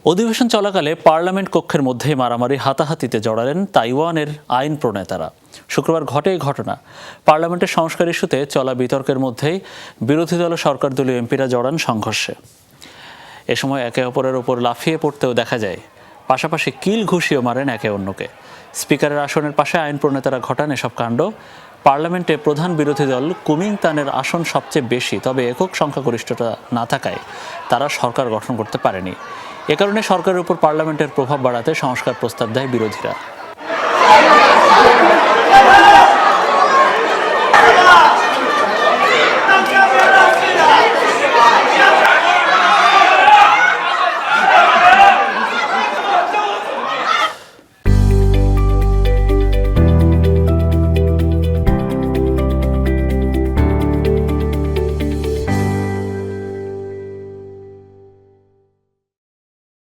অধিবেশন চলাকালে পার্লামেন্ট কক্ষের মধ্যেই মারামারি হাতাহাতিতে জড়ালেন তাইওয়ানের আইন প্রণেতারা। শুক্রবার ঘটে এই ঘটনা। পার্লামেন্টের সংস্কার ইস্যুতে চলা বিতর্কের মধ্যেই বিরোধী দল ও সরকার দলীয় এমপিরা জড়ান সংঘর্ষে। এ সময় একে অপরের ওপর লাফিয়ে পড়তেও দেখা যায়, পাশাপাশি কিল ঘুষিও মারেন একে অন্যকে। স্পিকারের আসনের পাশে আইন প্রণেতারা ঘটান এসব কাণ্ড। পার্লামেন্টে প্রধান বিরোধী দল কুমিংতানের আসন সবচেয়ে বেশি, তবে একক সংখ্যাগরিষ্ঠতা না থাকায় তারা সরকার গঠন করতে পারেনি। এ কারণে সরকারের উপর পার্লামেন্টের প্রভাব বাড়াতে সংস্কার প্রস্তাব দেয় বিরোধীরা।